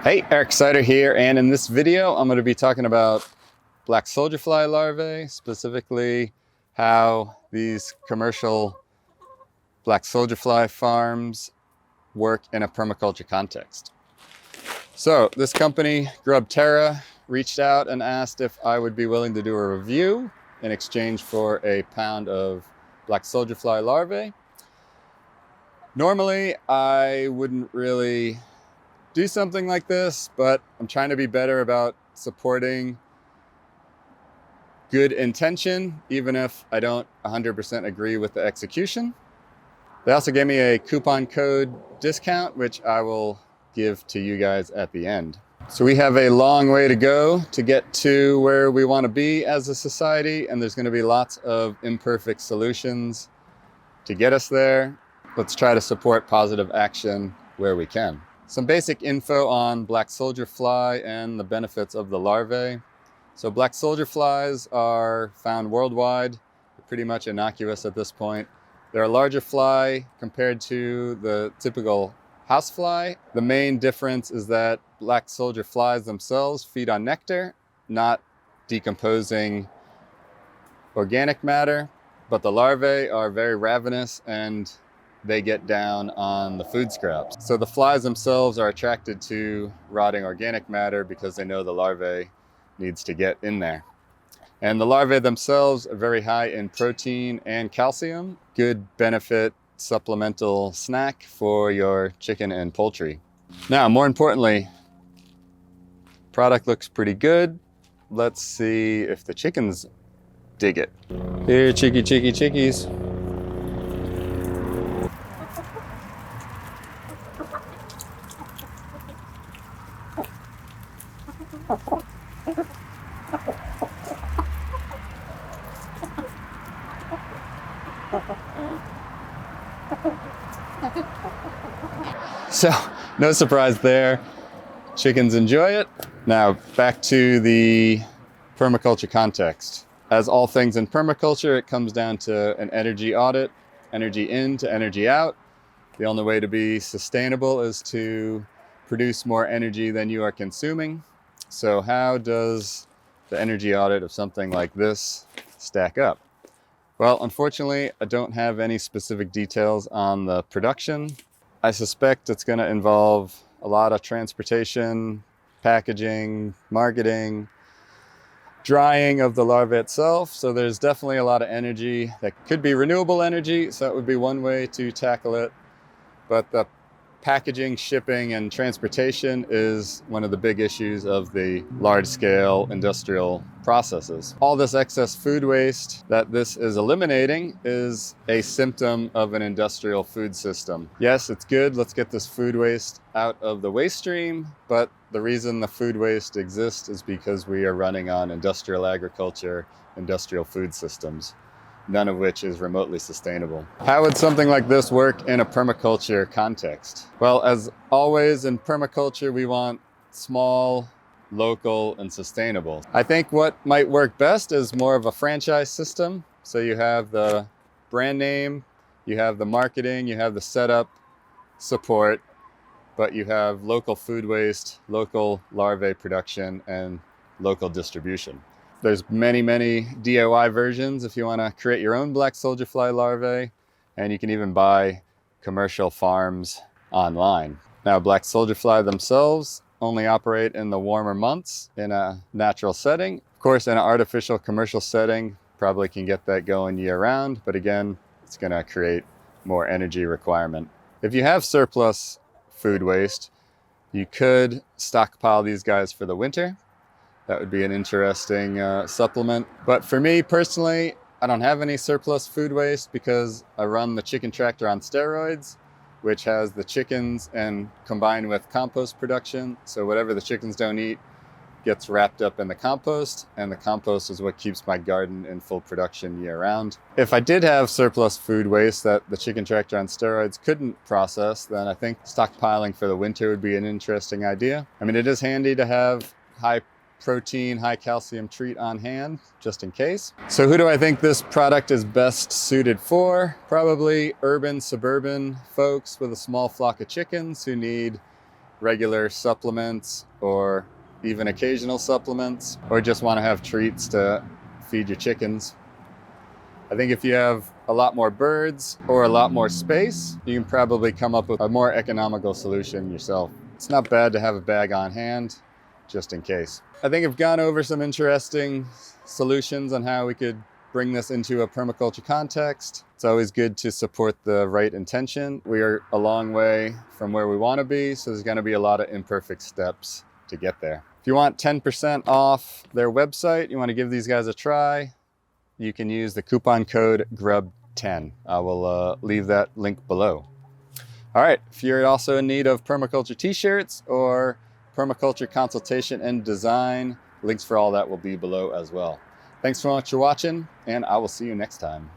Hey, Eric Sider here, and in this video I'm going to be talking about black soldier fly larvae, specifically how these commercial black soldier fly farms work in a permaculture context. So this company, Grub Terra, reached out and asked if I would be willing to do a review in exchange for a pound of black soldier fly larvae. Normally I wouldn't really do something like this, but I'm trying to be better about supporting good intention, even if I don't 100% agree with the execution. They also gave me a coupon code discount, which I will give to you guys at the end. So we have a long way to go to get to where we want to be as a society, and there's going to be lots of imperfect solutions to get us there. Let's try to support positive action where we can. Some basic info on black soldier fly and the benefits of the larvae. So black soldier flies are found worldwide. They're pretty much innocuous at this point. They're a larger fly compared to the typical housefly. The main difference is that black soldier flies themselves feed on nectar, not decomposing organic matter, but the larvae are very ravenous and they get down on the food scraps. So the flies themselves are attracted to rotting organic matter because they know the larvae needs to get in there. And the larvae themselves are very high in protein and calcium. Good benefit supplemental snack for your chicken and poultry. Now, more importantly, product looks pretty good. Let's see if the chickens dig it. Here, chickies. So, no surprise there. Chickens enjoy it. Now, back to the permaculture context. As all things in permaculture, it comes down to an energy audit, energy in to energy out. The only way to be sustainable is to produce more energy than you are consuming. So how does the energy audit of something like this stack up? Well, unfortunately, I don't have any specific details on the production. I suspect it's going to involve a lot of transportation, packaging, marketing, drying of the larva itself. So there's definitely a lot of energy that could be renewable energy. So that would be one way to tackle it. But the packaging, shipping, and transportation is one of the big issues of the large-scale industrial processes. All this excess food waste that this is eliminating is a symptom of an industrial food system. Yes, it's good. Let's get this food waste out of the waste stream, but the reason the food waste exists is because we are running on industrial agriculture, industrial food systems, none of which is remotely sustainable. How would something like this work in a permaculture context? Well, as always in permaculture, we want small, local, and sustainable. I think what might work best is more of a franchise system. So you have the brand name, you have the marketing, you have the setup, support, but you have local food waste, local larvae production, and local distribution. There's many DIY versions if you want to create your own black soldier fly larvae, and you can even buy commercial farms online. Now, black soldier fly themselves only operate in the warmer months in a natural setting. Of course, in an artificial commercial setting, probably can get that going year round, but again, it's going to create more energy requirement. If you have surplus food waste, you could stockpile these guys for the winter. That would be an interesting supplement. But for me personally, I don't have any surplus food waste because I run the chicken tractor on steroids, which has the chickens and combined with compost production. So whatever the chickens don't eat gets wrapped up in the compost, and the compost is what keeps my garden in full production year round. If I did have surplus food waste that the chicken tractor on steroids couldn't process, then I think stockpiling for the winter would be an interesting idea. I mean, it is handy to have high protein, high calcium treat on hand, just in case. So who do I think this product is best suited for? Probably urban, suburban folks with a small flock of chickens who need regular supplements or even occasional supplements, or just want to have treats to feed your chickens. I think if you have a lot more birds or a lot more space, you can probably come up with a more economical solution yourself. It's not bad to have a bag on hand, just in case. I think I've gone over some interesting solutions on how we could bring this into a permaculture context. It's always good to support the right intention. We are a long way from where we want to be, so there's going to be a lot of imperfect steps to get there. If you want 10% off their website, you want to give these guys a try, you can use the coupon code GRUB10. I will leave that link below. All right, if you're also in need of permaculture t-shirts or permaculture consultation and design, links for all that will be below as well. Thanks so much for watching, and I will see you next time.